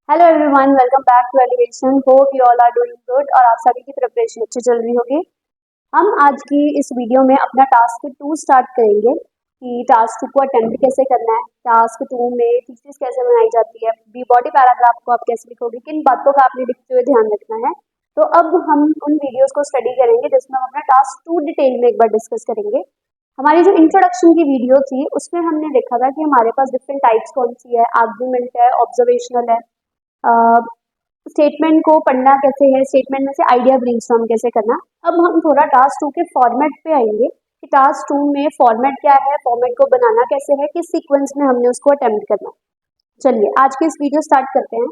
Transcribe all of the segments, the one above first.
Hello everyone, welcome back to Elevation. Hope you all are doing good और आप सभी की प्रिपरेशन अच्छी चल रही होगी। हम आज की इस वीडियो में अपना टास्क 2 स्टार्ट करेंगे कि टास्क 2 को अटेम्प्ट कैसे करना है, टास्क 2 में थीसिस कैसे बनाई जाती है, बी बॉडी पैराग्राफ को आप कैसे लिखोगे, किन बातों का आपने लिखते हुए ध्यान रखना है। तो अब हम उन वीडियोस को स्टडी करेंगे जिसमें हम अपना टास्क 2 डिटेल में एक बार डिस्कस करेंगे। हमारी जो इंट्रोडक्शन की वीडियो थी उसमें हमने देखा था कि हमारे पास डिफरेंट टाइप्स कौन सी है, आर्गुमेंट है, ऑब्जर्वेशनल है, स्टेटमेंट को पढ़ना कैसे है, स्टेटमेंट में से आइडिया ब्रेनस्टॉर्म कैसे करना। अब हम थोड़ा टास्क 2 के फॉर्मेट पे आएंगे कि टास्क 2 में फॉर्मेट क्या है, फॉर्मेट को बनाना कैसे है, किस सीक्वेंस में हमने उसको अटेम्प्ट करना। चलिए आज के इस वीडियो स्टार्ट करते हैं।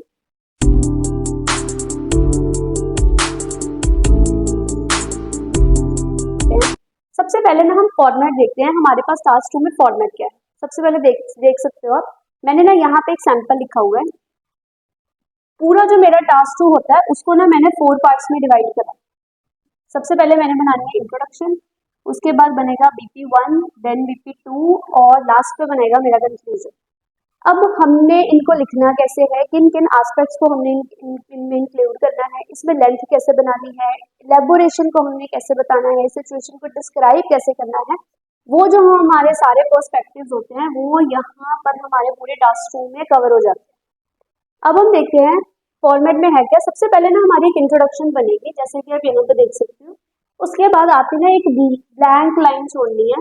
सबसे पहले ना हम फॉर्मेट देखते हैं, हमारे पास टास्क 2 में फॉर्मेट क्या है। सबसे पहले देख सकते हो आप, मैंने ना यहाँ पे एक सैंपल लिखा हुआ है। पूरा जो मेरा टास्क 2 होता है उसको ना मैंने 4 पार्ट्स में डिवाइड करा। सबसे पहले मैंने बनानी है इंट्रोडक्शन, उसके बाद बनेगा BP1, देन BP2 और लास्ट पे बनेगा मेरा कंक्लूजन। अब हमने इनको लिखना कैसे है, किन किन एस्पेक्ट्स को हमने इनमें इंक्लूड करना है, इसमें लेंथ कैसे बनानी है, इलेबोरेशन को हमने कैसे बताना है, सिचुएशन को डिस्क्राइब कैसे करना है, वो जो हमारे सारे पर्सपेक्टिव्स होते हैं वो यहाँ पर हमारे पूरे टास्क 2 में कवर हो जाते हैं। अब हम देखते हैं फॉर्मेट में है क्या। सबसे पहले ना हमारी एक इंट्रोडक्शन बनेगी, जैसे कि आप यहाँ पे देख सकते हो। उसके बाद आपने ना एक ब्लैंक लाइन छोड़नी है,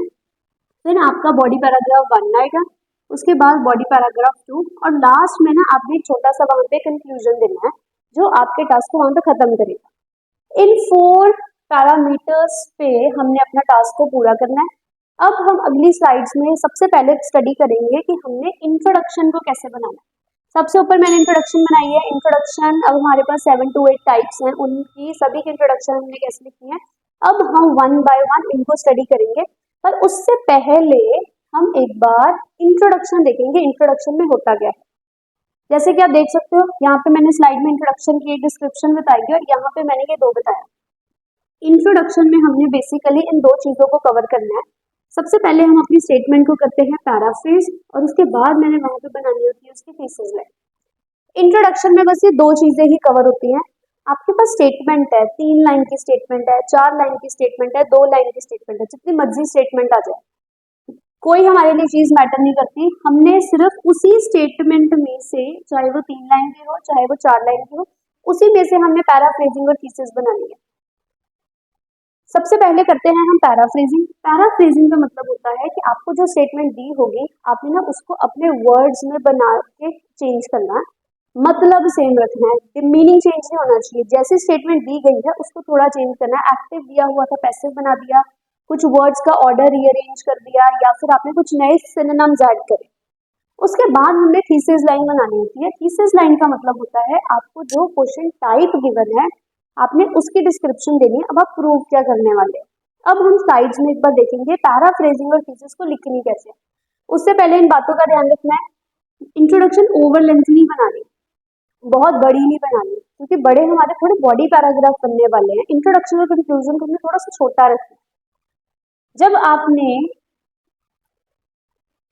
फिर आपका बॉडी पैराग्राफ 1 आएगा, उसके बाद बॉडी पैराग्राफ 2 और लास्ट में ना आपने एक छोटा सा वहां पे कंक्लूजन देना है जो आपके टास्क को वहां पे खत्म करेगा। इन 4 पैरामीटर्स पे हमने अपना टास्क को पूरा करना है। अब हम अगली स्लाइड्स में सबसे पहले स्टडी करेंगे कि हमने इंट्रोडक्शन को कैसे बनाना है। सबसे ऊपर मैंने इंट्रोडक्शन बनाई है। इंट्रोडक्शन अब हमारे पास 7 to 8 टाइप्स हैं, उनकी सभी की इंट्रोडक्शन हमने कैसे लिखी है। अब हम 1 by 1 इनको स्टडी करेंगे, पर उससे पहले हम एक बार इंट्रोडक्शन देखेंगे, इंट्रोडक्शन में होता क्या है। जैसे कि आप देख सकते हो यहाँ पे मैंने स्लाइड में इंट्रोडक्शन की एक डिस्क्रिप्शन बताई है और यहाँ पे मैंने ये 2 बताया। इंट्रोडक्शन में हमने बेसिकली इन 2 चीजों को कवर करना है। सबसे पहले हम अपनी स्टेटमेंट को करते हैं पैराफ्रेज और उसके बाद मैंने वहां पे बनानी होती है उसकी थीसिस लाइन। इंट्रोडक्शन में बस ये 2 चीजें ही कवर होती हैं। आपके पास स्टेटमेंट है, 3 लाइन की स्टेटमेंट है, 4 लाइन की स्टेटमेंट है, 2 लाइन की स्टेटमेंट है, जितनी मर्जी स्टेटमेंट आ जाए, कोई हमारे लिए चीज मैटर नहीं करती। हमने सिर्फ उसी स्टेटमेंट में से, चाहे वो 3 लाइन की हो चाहे वो 4 लाइन की हो, उसी में से हमने पैराफ्रेजिंग और थीसिस बनानी है। सबसे पहले करते हैं हम पैराफ्रेजिंग। पैराफ्रेजिंग का मतलब होता है कि आपको जो स्टेटमेंट दी होगी आपने ना उसको अपने वर्ड्स में बना के चेंज करना, मतलब सेम रखना है, मीनिंग चेंज नहीं होना चाहिए। जैसे स्टेटमेंट दी गई है उसको थोड़ा चेंज करना है। एक्टिव दिया हुआ था पैसिव बना दिया, कुछ वर्ड्स का ऑर्डर रीअरेंज कर दिया, या फिर आपने कुछ नए सिनोनिम्स ऐड करे। उसके बाद हमने थीसिस लाइन बनानी होती है। थीसिस लाइन का मतलब होता है आपको जो क्वेश्चन टाइप गिवन है आपने उसकी डिस्क्रिप्शन देनी है। अब आप प्रूव क्या करने वाले। अब हम स्लाइड्स में एक बार देखेंगे पैराफ्रेजिंग और थीसिस को लिखनी कैसे। उससे पहले इन बातों का ध्यान रखना है, इंट्रोडक्शन ओवर लेंथ नहीं बनानी, बहुत बड़ी नहीं बनानी, क्योंकि बड़े हमारे थोड़े बॉडी पैराग्राफ बनने वाले हैं। इंट्रोडक्शन और कंक्लूजन को हमने थोड़ा सा छोटा रखना है। जब आपने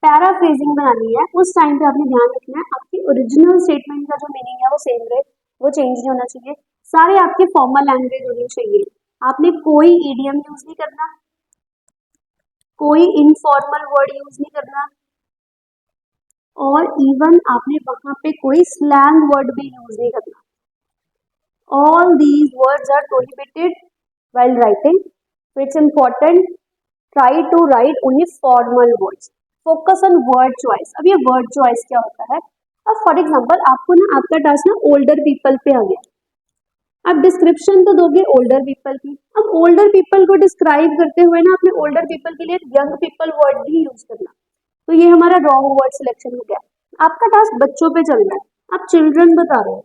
पैराफ्रेजिंग बनानी है उस टाइम पे आपने ध्यान रखना है आपकी ओरिजिनल स्टेटमेंट का जो मीनिंग है वो सेम रहे, वो चेंज नहीं होना चाहिए। सारे आपके फॉर्मल लैंग्वेज होनी चाहिए। आपने कोई ईडियम यूज नहीं करना, कोई इनफॉर्मल वर्ड यूज नहीं करना, और इवन आपने वहां पे कोई स्लैंग वर्ड भी यूज नहीं करना। All these words are prohibited while writing, so it's important try to write only formal words, focus on word choice। अब ये word choice क्या होता है। अब फॉर एग्जांपल आपको ना आपका टास्क ना ओल्डर पीपल पे आ गया, अब डिस्क्रिप्शन तो दोगे ओल्डर पीपल की। अब ओल्डर पीपल को डिस्क्राइब करते हुए ना अपने ओल्डर पीपल के लिए यंग पीपल वर्ड भी यूज करना, तो ये हमारा रॉन्ग वर्ड सिलेक्शन हो गया। आपका टास्क बच्चों पे चल रहा है, आप चिल्ड्रन बता रहे हो,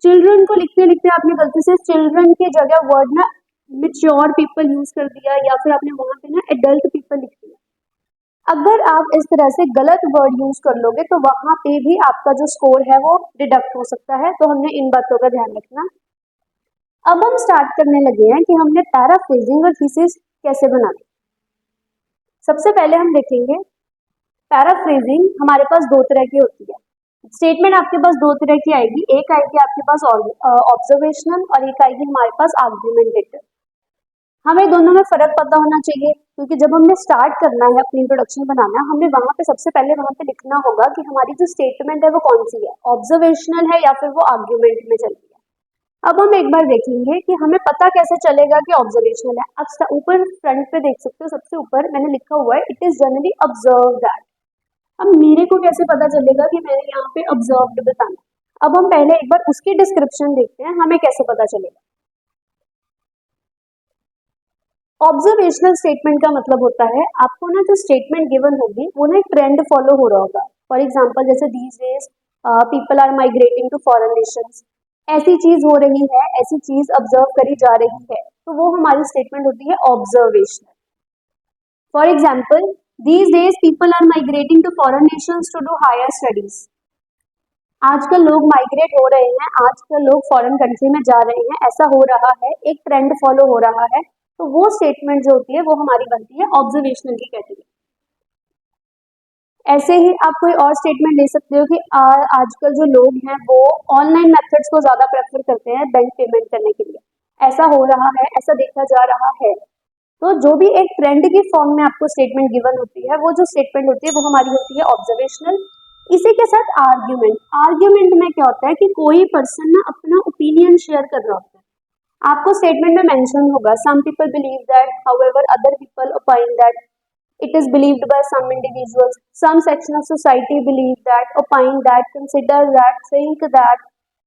चिल्ड्रन को लिखते लिखते आपने गलती से चिल्ड्रन की जगह वर्ड ना मेच्योर पीपल यूज कर दिया, या फिर आपने वहां पे ना एडल्ट पीपल लिख दिया। अगर आप इस तरह से गलत वर्ड यूज कर लोगे तो वहां पे भी आपका जो स्कोर है वो डिडक्ट हो सकता है, तो हमने इन बातों का ध्यान रखना। अब हम स्टार्ट करने लगे हैं कि हमने पैराफ्रेजिंग और थीसिस कैसे बनानी। सबसे पहले हम देखेंगे पैराफ्रेजिंग हमारे पास 2 तरह की होती है। स्टेटमेंट आपके पास दो तरह की आएगी, एक आएगी आपके पास ऑब्जर्वेशनल और एक आएगी हमारे पास आर्ग्यूमेंटेटिव। हमें दोनों में फर्क पता होना चाहिए, क्योंकि जब हमने स्टार्ट करना है अपनी इंट्रोडक्शन बनाना, हमें वहां पे सबसे पहले वहां पे लिखना होगा कि हमारी जो स्टेटमेंट है वो कौन सी है, ऑब्जर्वेशनल है या फिर वो आर्ग्यूमेंट में चल रही है। अब हम एक बार देखेंगे कि हमें पता कैसे चलेगा कि ऑब्जर्वेशनल है। अब ऊपर फ्रंट पे देख सकते हो, सबसे ऊपर मैंने लिखा हुआ है it is generally observe that. अब मेरे को कैसे पता चलेगा कि मैंने यहाँ पे ऑब्जर्व्ड बताना। अब हम पहले एक बार उसकी डिस्क्रिप्शन देखते हैं, हमें कैसे पता चलेगा। ऑब्जर्वेशनल स्टेटमेंट का मतलब होता है आपको ना जो स्टेटमेंट गिवन होगी वो ना एक ट्रेंड फॉलो हो रहा होगा। फॉर एग्जांपल जैसे these days people are migrating to foreign nations, ऐसी चीज हो रही है, ऐसी चीज ऑब्जर्व करी जा रही है, तो वो हमारी स्टेटमेंट होती है observational. For example these days people are migrating to foreign nations to do higher studies. आजकल लोग माइग्रेट हो रहे हैं, आजकल लोग फॉरेन कंट्री में जा रहे हैं, ऐसा हो रहा है, एक ट्रेंड फॉलो हो रहा है, तो वो स्टेटमेंट जो होती है वो हमारी बनती है ऑब्जर्वेशनल की कैटेगरी। ऐसे ही आप कोई और स्टेटमेंट ले सकते हो कि आजकल जो लोग हैं वो ऑनलाइन मेथड्स को ज्यादा प्रेफर करते हैं बैंक पेमेंट करने के लिए, ऐसा हो रहा है, ऐसा देखा जा रहा है। तो जो भी एक ट्रेंड की फॉर्म में आपको स्टेटमेंट गिवन होती है, वो जो स्टेटमेंट होती है वो हमारी होती है ऑब्जर्वेशनल। इसी के साथ आर्ग्यूमेंट, आर्ग्यूमेंट में क्या होता है कि कोई पर्सन ना अपना ओपिनियन शेयर कर रहा होता है। आपको स्टेटमेंट में मेंशन होगा some people believe that, however other people opine that, it is believed by some individuals, some section of society believe that, opine that, consider that, think that,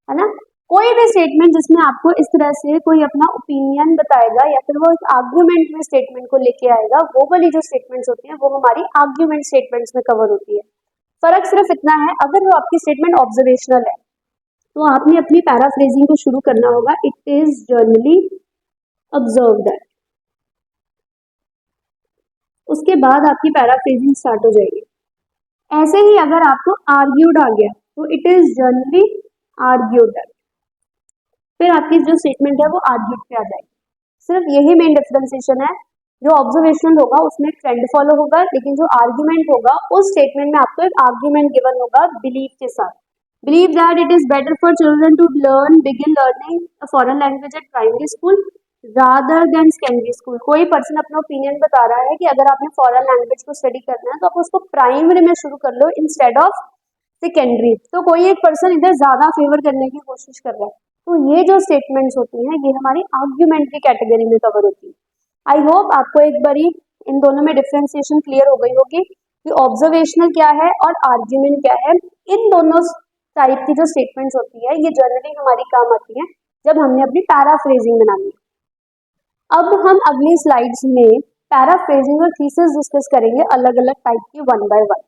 है ना। कोई भी स्टेटमेंट जिसमें आपको इस तरह से कोई अपना ओपिनियन बताएगा या फिर वो एक आर्ग्यूमेंट में स्टेटमेंट को लेके आएगा, वो वाली जो स्टेटमेंट्स होती हैं वो हमारी आर्ग्यूमेंट स्टेटमेंट्स में कवर होती है। फर्क सिर्फ इतना है, अगर वो आपकी स्टेटमेंट ऑब्जर्वेशनल है तो आपने अपनी पैराफ्रेजिंग को शुरू करना होगा it is generally observe that, उसके बाद आपकी पैराफ्रेजिंग स्टार्ट हो जाएगी। ऐसे ही अगर आपको आर्ग्यूड आ गया तो it is generally argued that, फिर आपकी जो स्टेटमेंट है वो आर्ग्यूड पे आ जाएगी। सिर्फ यही मेन डिफरेंशिएशन है, जो ऑब्जर्वेशनल होगा उसमें ट्रेंड फॉलो होगा, लेकिन जो आर्ग्यूमेंट होगा उस स्टेटमेंट में आपको एक आर्ग्यूमेंट गिवन होगा बिलीव के साथ। Believe that it is better for children to learn begin learning a foreign language at primary school rather than secondary school. कोई पर्सन अपना ओपिनियन बता रहा है कि अगर आपने फॉरेन लैंग्वेज को स्टडी करना है तो आप उसको प्राइमरी में शुरू कर लो इंस्टेड ऑफ सेकेंडरी। तो कोई एक पर्सन इधर ज्यादा फेवर करने की कोशिश कर रहा है, तो ये जो स्टेटमेंट्स होती हैं ये हमारी आर्ग्यूमेंट्री कैटेगरी में कवर होती है। आई होप आपको एक बारी इन दोनों में डिफरेंशिएशन क्लियर हो गई होगी कि ऑब्जर्वेशनल क्या है और आर्ग्यूमेंट क्या है। इन दोनों टाइप की जो स्टेटमेंट्स होती है ये जनरली हमारी काम आती है जब हमने अपनी पैराफ्रेजिंग बनानी है। अब हम अगली स्लाइड्स में पैराफ्रेजिंग और थीसिस डिस्कस करेंगे अलग अलग टाइप की वन बाय वन।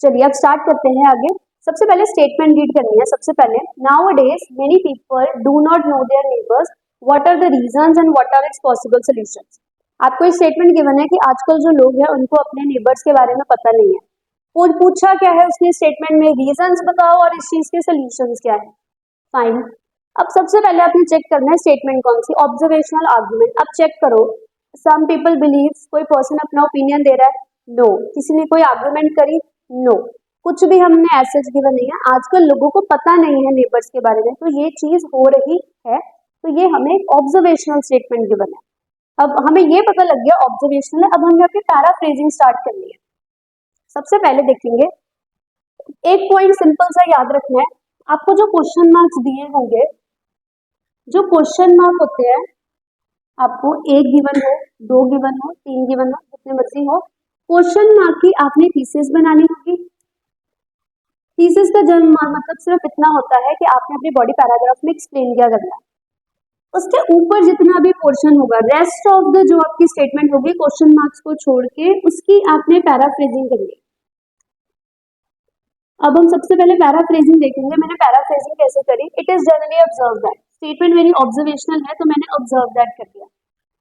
चलिए अब स्टार्ट करते हैं आगे। सबसे पहले स्टेटमेंट रीड करनी है। सबसे पहले nowadays many people do not know their neighbours, what are the reasons and what are its possible solutions. आपको एक स्टेटमेंट गिवन है कि आजकल जो लोग हैं उनको अपने नेबर्स के बारे में पता नहीं है। पूछा क्या है उसने स्टेटमेंट में, रीजंस बताओ और इस चीज के सॉल्यूशंस क्या है। फाइन। अब सबसे पहले आपने चेक करना है स्टेटमेंट कौन सी, ऑब्जर्वेशनल आर्गुमेंट। अब चेक करो, सम पीपल बिलीव, कोई पर्सन अपना ओपिनियन दे रहा है, नो। किसी ने कोई आर्गुमेंट करी, नो। कुछ भी हमने ऐसे गिवन नहीं है। आजकल लोगों को पता नहीं है नेबर्स के बारे में, तो ये चीज हो रही है, तो ये हमें एक ऑब्जर्वेशनल स्टेटमेंट गिवन है। अब हमें ये पता लग गया ऑब्जर्वेशनल है, अब हमें अपनी पैराफ्रेजिंग स्टार्ट करनी है। सबसे पहले देखेंगे, एक पॉइंट सिंपल सा याद रखना है, आपको जो क्वेश्चन मार्क्स दिए होंगे, जो क्वेश्चन मार्क होते हैं, आपको एक गिवन हो, दो गिवन हो, तीन गिवन हो, जितने मर्जी हो, क्वेश्चन मार्क की आपने थीसिस बनानी होगी। थीसिस का जन्म मतलब सिर्फ इतना होता है कि आपने अपनी बॉडी पैराग्राफ में एक्सप्लेन किया करना है। उसके ऊपर जितना भी पोर्शन होगा, रेस्ट ऑफ द जो आपकी स्टेटमेंट होगी क्वेश्चन मार्क्स को छोड़ के, उसकी आपने पैराफ्रेजिंग करनी है। अब हम सबसे पहले पैराफ्रेजिंग देखेंगे। मैंने पैराफ्रेजिंग कैसे करी, it is generally observe that. Statement मेरी ऑब्जर्वेशनल है तो मैंने ऑब्जर्व दैट कर दिया।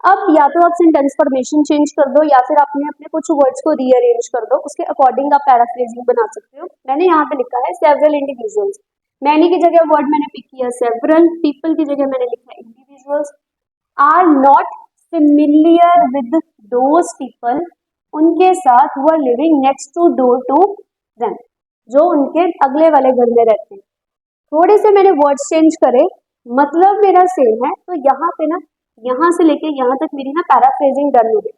अब या तो आप सेंटेंस फॉर्मेशन चेंज कर दो या फिर आपने अपने कुछ वर्ड्स को रीअरेंज कर दो, उसके अकॉर्डिंग आप पैराफ्रेजिंग बना सकते हो। मैंने यहाँ पे लिखा है सेवरल इंडिविजुअल्स, मैनी की जगह वर्ड मैंने पिक किया सेवरल, पीपल की जगह मैंने लिखा individuals are not familiar with those people, उनके साथ who are living next to door to them. जो उनके अगले वाले घर में रहते हैं। थोड़े से मैंने वर्ड्स चेंज करे, मतलब मेरा सेम है, तो यहाँ पे ना यहाँ से लेके यहाँ तक मेरी ना पैराफ्रेजिंग डन हो गई।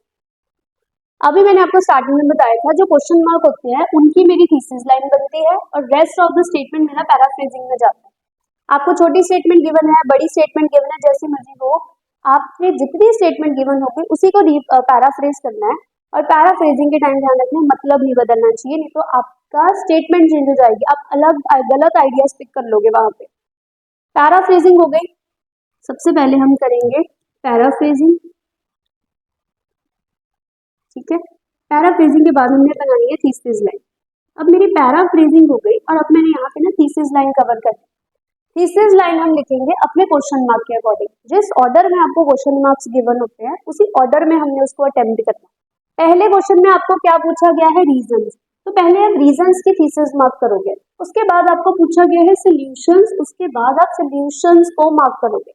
अभी मैंने आपको स्टार्टिंग में बताया था जो क्वेश्चन मार्क होते हैं उनकी मेरी थीसिस लाइन बनती है और रेस्ट ऑफ द स्टेटमेंट मेरा पैराफ्रेजिंग में जाता है। आपको छोटी स्टेटमेंट गिवन है, बड़ी स्टेटमेंट गिवन है, जैसी मर्जी हो, आपने जितनी स्टेटमेंट गिवन होगी उसी को पैराफ्रेज करना है। और पैराफ्रेजिंग के टाइम ध्यान रखना मतलब नहीं बदलना चाहिए, नहीं तो आपका स्टेटमेंट चेंज हो जाएगी, आप अलग गलत आइडियाज पिक कर लोगे वहां पे। पैराफ्रेजिंग हो गई। सबसे पहले हम करेंगे पैराफ्रेजिंग, ठीक है। पैराफ्रेजिंग के बाद हमने बनानी है थीसिस लाइन। अब मेरी पैराफ्रेजिंग हो गई और अब मैंने यहाँ पे ना थीसिस लाइन कवर कर दी। थीसिस लाइन हम लिखेंगे अपने क्वेश्चन मार्क के अकॉर्डिंग, जिस ऑर्डर में आपको क्वेश्चन मार्क्स गिवन होते हैं उसी ऑर्डर में हमने उसको अटेम्प्ट करना है। पहले क्वेश्चन में आपको क्या पूछा गया है, रीजंस, तो पहले आप रीजंस की थीसिस मार्क करोगे, उसके बाद आपको पूछा गया है सॉल्यूशंस, उसके बाद आप सॉल्यूशंस को मार्क करोगे।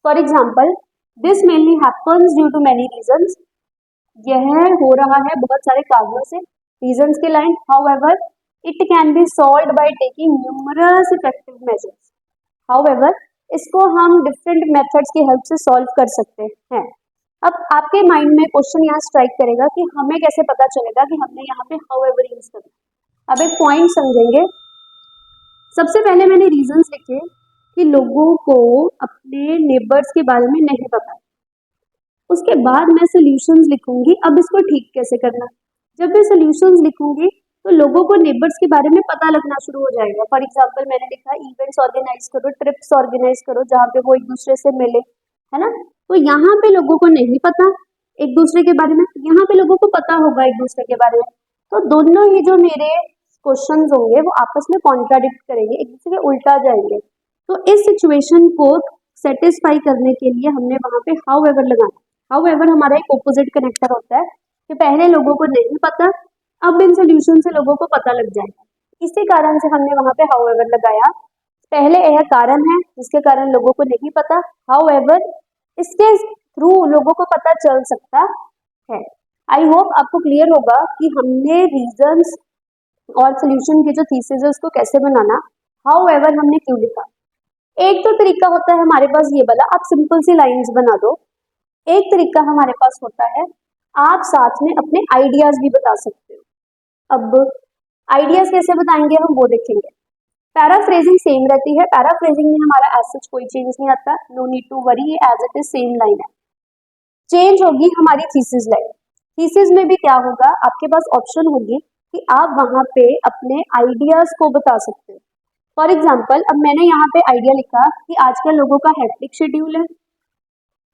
For example, this mainly happens due to many reasons, यह हो रहा है बहुत सारे कारणों से, रीजंस की line. However it can be solved by taking numerous effective measures, however इसको हम डिफरेंट मेथड्स की हेल्प से सॉल्व कर सकते हैं। अब आपके माइंड में क्वेश्चन यहाँ स्ट्राइक करेगा कि हमें कैसे पता चलेगा कि हमने यहाँ पे हाउएवर यूज करना। अब एक पॉइंट समझेंगे। सबसे पहले मैंने रीजंस लिखे कि लोगों को अपने नेबर्स के बारे में नहीं पता, उसके बाद मैं सॉल्यूशंस लिखूंगी। अब इसको ठीक कैसे करना, जब मैं सॉल्यूशंस लिखूंगी तो लोगों को नेबर्स के बारे में पता लगना शुरू हो जाएगा। फॉर एग्जांपल मैंने लिखा इवेंट्स ऑर्गेनाइज करो, ट्रिप्स ऑर्गेनाइज करो जहाँ पे वो एक दूसरे से मिले, है ना। तो यहाँ पे लोगों को नहीं पता एक दूसरे के बारे में, यहाँ पे लोगों को पता होगा एक दूसरे के बारे में, तो दोनों ही जो मेरे क्वेश्चंस होंगे वो आपस में कॉन्ट्राडिक्ट करेंगे, एक दूसरे के उल्टा जाएंगे। तो इस सिचुएशन को सेटिस्फाई करने के लिए हमने वहां पे हाउएवर लगाना। हाउएवर हमारा एक ऑपोजिट कनेक्टर होता है कि पहले लोगों को नहीं पता, अब इन सोल्यूशन से लोगों को पता लग जाएगा। इसी कारण से हमने वहां पे हाउएवर लगाया। पहले यह कारण है जिसके कारण लोगों को नहीं पता, हाउएवर इसके थ्रू लोगों को पता चल सकता है। आई होप आपको क्लियर होगा कि हमने रीजंस और सोल्यूशन की जो थीसिस है उसको कैसे बनाना, हाउएवर हमने क्यों लिखा। एक तो तरीका होता है हमारे पास ये वाला, आप सिंपल सी लाइंस बना दो। एक तरीका हमारे पास होता है आप साथ में अपने आइडियाज भी बता सकते हो। अब आइडियाज कैसे बताएंगे हम वो देखेंगे। पैराफ्रेजिंग सेम रहती है, पैराफ्रेजिंग में हमारा एज सच कोई चेंज नहीं आता, no need to worry, as it is same line है। चेंज होगी हमारी थीसिस लाइन। थीसिस में भी क्या होगा, आपके पास ऑप्शन होगी कि आप वहां पे अपने आइडियाज को बता सकते हो। फॉर एग्जाम्पल, अब मैंने यहाँ पे आइडिया लिखा कि आजकल लोगों का हेक्टिक शेड्यूल है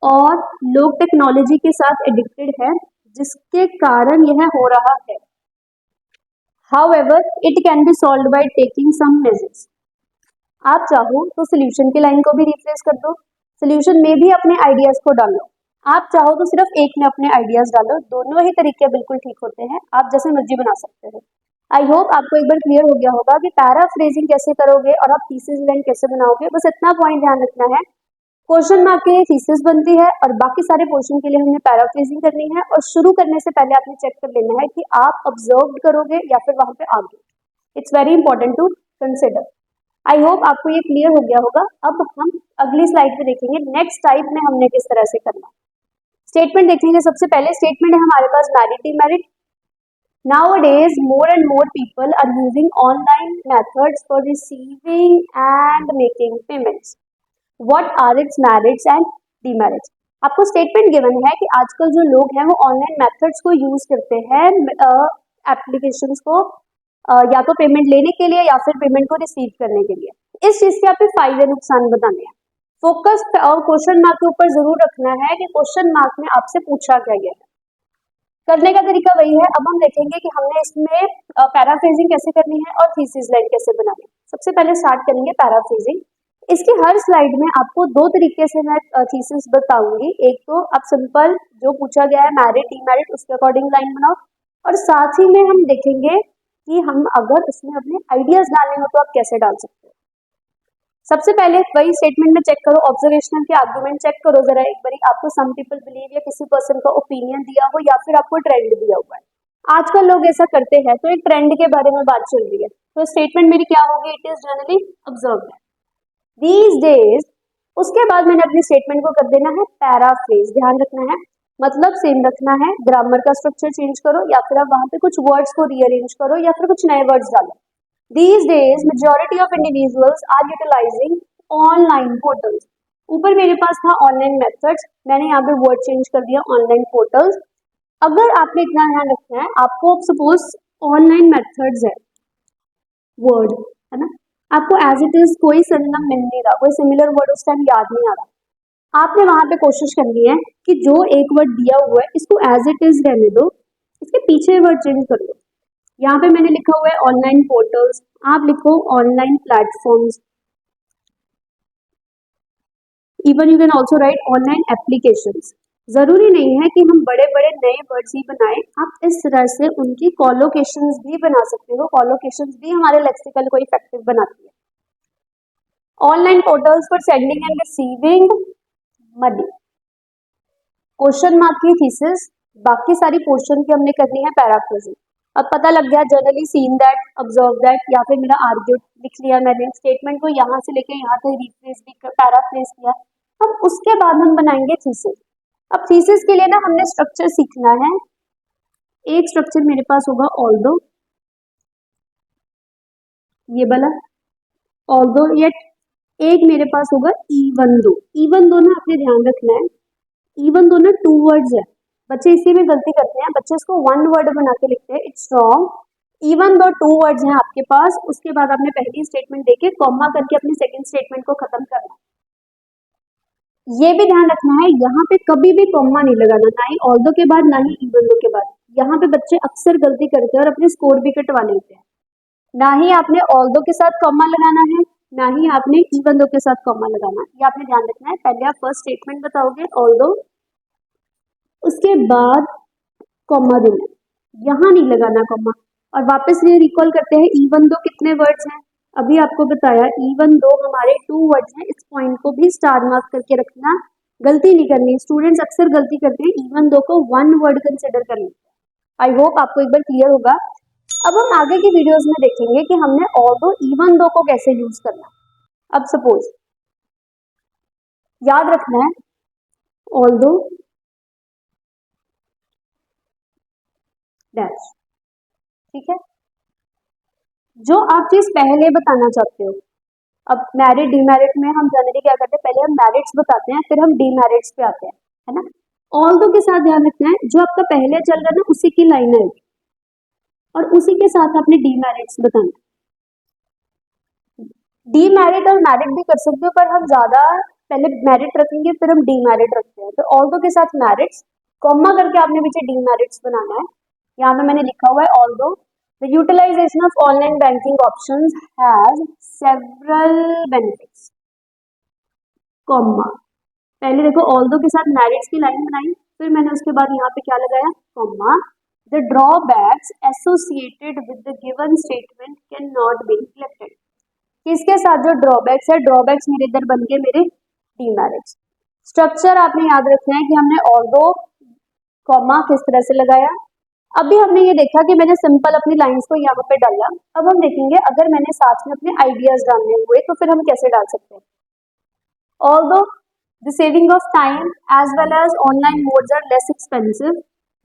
और लोग टेक्नोलॉजी के साथ एडिक्टेड है जिसके कारण यह हो रहा है। However it can be solved by taking some measures. आप चाहो तो सोल्यूशन की लाइन को भी रिप्लेस कर दो, सोल्यूशन में भी अपने आइडियाज को डालो, आप चाहो तो सिर्फ एक में अपने आइडियाज डालो, दोनों ही तरीके बिल्कुल ठीक होते हैं, आप जैसे मर्जी बना सकते हो। आई होप आपको एक बार क्लियर हो गया होगा कि पैराफ्रेजिंग कैसे करोगे और आप थीसिस लाइन कैसे बनाओगे। बस इतना पॉइंट ध्यान रखना है, क्वेश्चन मार्क के लिए थीसिस बनती है और बाकी सारे पोर्शन के लिए हमने पैराफ्रेजिंग करनी है। और शुरू करने से पहले आपने चेक कर लेना है कि आप ऑब्जर्व करोगे या फिर वहां पे आगे। It's very important to consider. I hope आपको ये क्लियर हो गया होगा। अब हम अगली स्लाइड पे देखेंगे नेक्स्ट टाइप में हमने किस तरह से करना। स्टेटमेंट देखेंगे। सबसे पहले स्टेटमेंट है हमारे पास married demerit. Nowadays, more and more people are using online methods for receiving and making payments. What are its merits and demerits? आपको स्टेटमेंट गिवन है कि आजकल जो लोग हैं वो ऑनलाइन मेथड्स को यूज करते हैं एप्लीकेशंस को या तो पेमेंट लेने के लिए या फिर पेमेंट को रिसीव करने के लिए। इस चीज के आपके फायदे नुकसान बताने हैं। फोकस क्वेश्चन मार्क के ऊपर जरूर रखना है कि क्वेश्चन मार्क में आपसे पूछा क्या गया है। करने का तरीका वही है। अब हम देखेंगे कि हमने इसमें पैराफ्रेजिंग कैसे करनी है और थीसिस लाइन कैसे बनानी है। सबसे पहले स्टार्ट करेंगे पैराफ्रेजिंग। इसकी हर स्लाइड में आपको दो तरीके से मैं थीसिस बताऊंगी। एक तो आप सिंपल जो पूछा गया है मैरिड डीमेरिड उसके अकॉर्डिंग लाइन बनाओ, और साथ ही में हम देखेंगे कि हम अगर उसमें अपने आइडियाज डालने हो तो आप कैसे डाल सकते हो। सबसे पहले वही स्टेटमेंट में चेक करो, ऑब्जर्वेशनल के आर्गुमेंट चेक करो जरा एक बारी, आपको सम पीपल बिलीव या किसी पर्सन का ओपिनियन दिया हो या फिर आपको ट्रेंड दिया हुआ है। आजकल लोग ऐसा करते हैं, तो एक ट्रेंड के बारे में बात चल रही है, तो स्टेटमेंट मेरी क्या होगी, it is generally observed these days. उसके बाद मैंने अपनी स्टेटमेंट को कर देना है पैराफ्रेज, ध्यान रखना है, मतलब सेम रखना है, ग्रामर का स्ट्रक्चर चेंज करो या फिर आप वहां पे कुछ वर्ड्स को रीअरेंज करो या फिर कुछ नए वर्ड्स डालो। These days majority of individuals are utilising online portals. ऊपर मेरे पास था ऑनलाइन मेथड्स, मैंने यहाँ पे वर्ड चेंज कर दिया ऑनलाइन पोर्टल्स। अगर आपने इतना ध्यान रखना है, आपको सपोज ऑनलाइन मेथड्स है वर्ड, है ना, आपको एज इट इज कोई सिनोनिम मिल नहीं रहा, कोई सिमिलर वर्ड उस टाइम याद नहीं आ रहा, आपने वहां पे कोशिश करनी है कि जो एक वर्ड दिया हुआ है इसको एज इट इज रहने दो, इसके पीछे वर्ड चेंज कर दो। यहाँ पे मैंने लिखा हुआ है ऑनलाइन पोर्टल्स, आप लिखो online platforms, even you can also right online applications. जरूरी नहीं है कि हम बड़े बड़े नए वर्ड्स ही बनाएं, आप इस तरह से उनकी कॉलोकेशंस भी बना सकते हो, कॉलोकेशंस भी हमारे लेक्सिकल को इफेक्टिव बनाती है। Online portals for sending end receiving money, question mark की थीसिस, बाकी सारी पोर्शन की हमने करनी है पैराफ्रेजिंग। अब पता लग गया generally seen that, observe that, या फिर मेरा आर्ग्यू लिख लिया मैंने, स्टेटमेंट को यहाँ से लेके यहाँ तक रिफ्रेज भी पैराफ्रेज किया। अब उसके बाद हम बनाएंगे थीसिस। अब थीसिस के लिए ना हमने स्ट्रक्चर सीखना है। एक स्ट्रक्चर मेरे पास होगा ऑल्दो, ये वाला ऑल्दो, येट एक मेरे पास होगा इवन दो। इवन दो ना आपने ध्यान रखना है, इवन दो ना टू वर्ड्स है, बच्चे इसी में गलती करते हैं, बच्चे इसको वन वर्ड बना के लिखते हैं, it's wrong. Even though two words हैं आपके पास, उसके बाद आपने पहली स्टेटमेंट देके कॉमा करके अपनी सेकंड स्टेटमेंट को खत्म करना। ये भी ध्यान रखना है, यहाँ पे कभी भी कॉमा नहीं लगाना, ना ही ऑल्दो के बाद ना ही इवन दो के बाद। यहाँ पे बच्चे अक्सर गलती करते हैं और अपने स्कोर भी कटवा लेते हैं। ना ही आपने ऑल्दो के साथ कॉमा लगाना है, ना ही आपने इवन दो के साथ कॉमा लगाना है, ये आपने ध्यान रखना है। पहले आप फर्स्ट स्टेटमेंट बताओगे ऑल्दो, उसके बाद कॉमा देना, यहाँ नहीं लगाना कॉमा। और वापस ये रिकॉल करते हैं इवन दो कितने वर्ड्स हैं, अभी आपको बताया इवन दो हमारे टू वर्ड्स हैं, इस पॉइंट को भी स्टार मार्क करके रखना, गलती नहीं करनी। स्टूडेंट्स अक्सर गलती करते हैं, इवन दो को वन वर्ड कंसिडर कर लेते हैं। आई होप आपको एक बार क्लियर होगा। अब हम आगे की वीडियोस में देखेंगे कि हमने ऑल्दो इवन दो को कैसे यूज करना। अब सपोज याद रखना है ऑल्दो डैश, ठीक है, जो आप चीज पहले बताना चाहते हो। अब मैरिट डीमेरिट में हम जनरली क्या करते हैं, पहले हम मैरिट्स बताते हैं, फिर हम डीमेरिट्स पे आते हैं, है ना। ऑल्दो के साथ ध्यान रखना है, जो आपका पहले चल रहा है ना उसी की लाइन है और उसी के साथ आपने डीमेरिट्स बताना। डीमेरिट और मैरिट भी कर सकते हो, पर हम ज्यादा पहले मैरिट रखेंगे फिर हम डीमेरिट रखते हैं, तो ऑल्दो के साथ मैरिट्स, कॉमा करके आपने पीछे डीमेरिट्स बनाना है। यहाँ पे मैंने लिखा हुआ है although the utilization of online banking options has several benefits, comma, पहले देखो ऑल्दो के साथ मैरिट्स की लाइन बनाई, फिर मैंने उसके बाद यहाँ पे क्या लगाया, comma, the drawbacks associated with the given statement cannot be neglected। किसके साथ जो ड्रॉबैक्स है, ड्रॉबैक्स मेरे इधर बन गए मेरे डीमेरिट्स। स्ट्रक्चर आपने याद रखना है कि हमने ऑल्दो कॉमा किस तरह से लगाया। अभी हमने ये देखा कि मैंने सिंपल अपनी लाइंस को यहाँ पे डाला, अब हम देखेंगे अगर मैंने साथ में अपने आइडियाज डालने हुए तो फिर हम कैसे डाल सकते हैं। Although the saving of time as well as online modes are less expensive,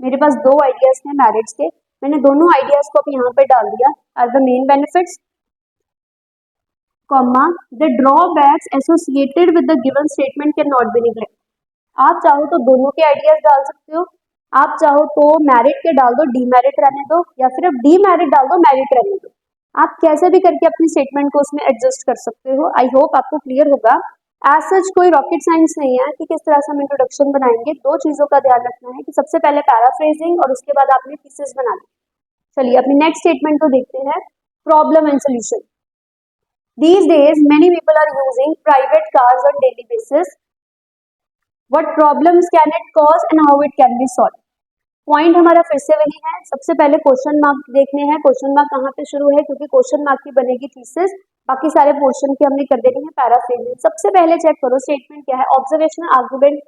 मेरे पास दो आइडियाज थे मैरिट्स के, मैंने दोनों आइडियाज को अब यहाँ पे डाल दिया as the main benefits, comma, the drawbacks associated with the given statement can not be neglected. आप चाहो तो दोनों के आइडियाज डाल सकते हो, आप चाहो तो मैरिट के डाल दो डीमेरिट रहने दो, या फिर अब डीमेरिट डाल दो मैरिट रहने दो, आप कैसे भी करके अपनी स्टेटमेंट को उसमें एडजस्ट कर सकते हो। आई होप आपको क्लियर होगा। एज सच कोई रॉकेट साइंस नहीं है कि किस तरह से हम इंट्रोडक्शन बनाएंगे, दो चीजों का ध्यान रखना है कि सबसे पहले पैराफ्रेजिंग और उसके बाद आपने थीसिस बना ली। चलिए अपनी नेक्स्ट स्टेटमेंट को देखते हैं, problem and solution. These days, many people are using private cars on daily basis. What problems can it cause and how it can be solved? Point हमारा फिर से वही है, सबसे पहले क्वेश्चन मार्क देखने हैं, क्वेश्चन मार्क कहाँ पे शुरू है, क्योंकि क्वेश्चन मार्क की बनेगी थीसिस, बाकी सारे पोर्शन की हमने कर देनी है पैराफ्रेजिंग। सबसे पहले चेक करो स्टेटमेंट क्या है, ऑब्जर्वेशनल आर्गुमेंट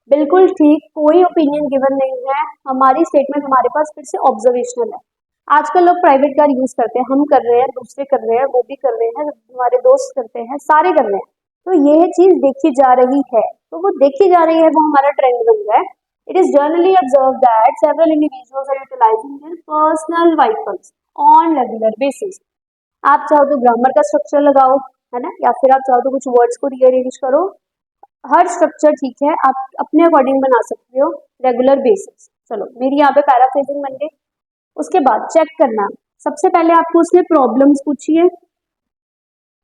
बिल्कुल ठीक, कोई ओपिनियन गिवन नहीं है। हमारी स्टेटमेंट हमारे पास फिर से ऑब्जर्वेशनल है। आजकल लोग प्राइवेट कार यूज करते हैं, हम कर रहे हैं, दूसरे कर रहे हैं, वो भी कर रहे हैं, हमारे दोस्त करते हैं, सारे कर रहे हैं। तो ये चीज देखी जा रही है, तो वो देखी जा रही है, वो हमारा ट्रेंड बन गया है। It is generally observe that several individuals are utilising their personal vehicles on regular basis. आप चाहो तो ग्रामर का स्ट्रक्चर लगाओ, है ना, या फिर आप चाहो तो कुछ वर्ड्स को रीअरेंज करो। हर स्ट्रक्चर ठीक है, आप अपने अकॉर्डिंग बना सकते हो रेगुलर बेसिस। चलो मेरी यहाँ पे पैराफ्रेजिंग बन गई। उसके बाद चेक करना, सबसे पहले आपको उसने प्रॉब्लम्स पूछी है,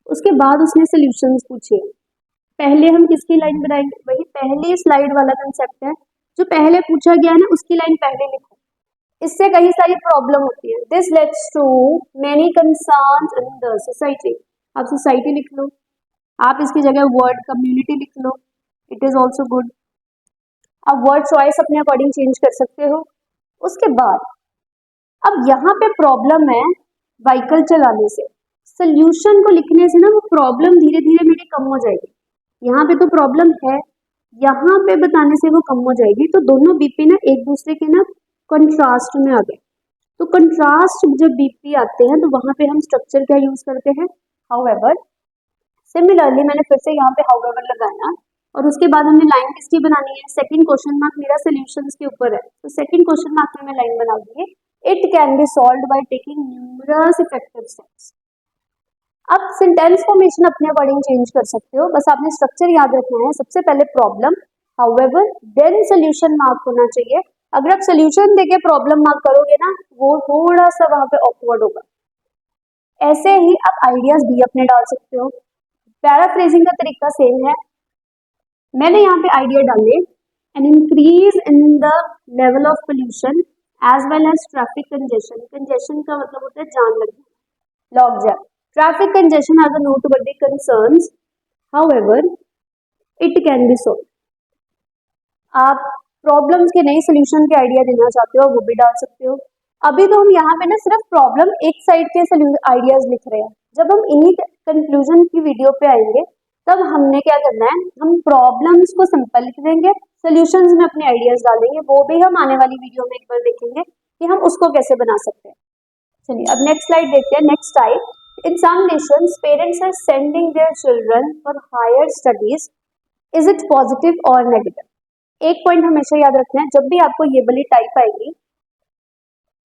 उसके बाद उसने सॉल्यूशंस पूछे। पहले हम किसकी लाइन बनाएंगे, वही पहली स्लाइड वाला कंसेप्ट है, जो पहले पूछा गया है ना उसकी लाइन पहले लिखो। इससे कई सारी प्रॉब्लम होती है। This leads to many concerns in the society. आप सोसाइटी लिख लो, आप इसकी जगह वर्ड कम्युनिटी लिख लो, इट इज ऑल्सो गुड। आप वर्ड चॉइस अपने अकॉर्डिंग चेंज कर सकते हो। उसके बाद अब यहाँ पे प्रॉब्लम है व्हीकल चलाने से, सोल्यूशन को लिखने से ना वो प्रॉब्लम धीरे धीरे मेरी कम हो जाएगी। यहाँ पे तो प्रॉब्लम है, यहाँ पे बताने से वो कम हो जाएगी। तो दोनों बीपी ना एक दूसरे के ना कंट्रास्ट में आ गए। तो कंट्रास्ट जब बीपी आते हैं तो वहां पे हम स्ट्रक्चर क्या यूज करते हैं, हाउएवर। सिमिलरली मैंने फिर से यहाँ पे हाउएवर लगाया और उसके बाद हमने लाइन किसकी बनानी है, सेकंड क्वेश्चन मार्क मेरा सॉल्यूशंस के ऊपर है, तो सेकंड क्वेश्चन मार्क में मैं लाइन बना दूंगी, it can be solved by taking numerous effective steps. अब सेंटेंस फॉर्मेशन अपने अकॉर्डिंग चेंज कर सकते हो, बस आपने स्ट्रक्चर याद रखना है। सबसे पहले problem, however, then solution mark होना चाहिए। अगर आप सॉल्यूशन देके प्रॉब्लम मार्क करोगे ना, वो थोड़ा सा वहां पे ऑकवर्ड होगा। ऐसे ही आप आइडियाज भी अपने डाल सकते हो। पैराफ्रेजिंग का तरीका सेम है। मैंने यहाँ पे आइडिया डाले, an increase in the level of pollution as well as traffic congestion. Congestion का मतलब होता है जाम लगना, logjam. Traffic congestion are the noteworthy concerns, however it can be solved. आप प्रॉब्लम्स के नए सोल्यूशन के आइडिया देना चाहते हो, वो भी डाल सकते हो। अभी तो हम यहाँ पे ना सिर्फ प्रॉब्लम एक साइड के आइडियाज लिख रहे हैं। जब हम इन्हीं कंक्लूजन की वीडियो पे आएंगे तब हमने क्या करना है, हम प्रॉब्लम्स को सिंपल लिख देंगे, सोल्यूशंस में अपने आइडियाज डालेंगे। वो भी हम आने वाली वीडियो में एक बार देखेंगे कि हम उसको कैसे बना सकते हैं। चलिए अब नेक्स्ट स्लाइड देखते हैं। Next type, in some nations parents are sending their children for higher studies, is it positive और नेगेटिव। एक पॉइंट हमेशा याद रखना है, जब भी आपको ये वाली टाइप आएगी,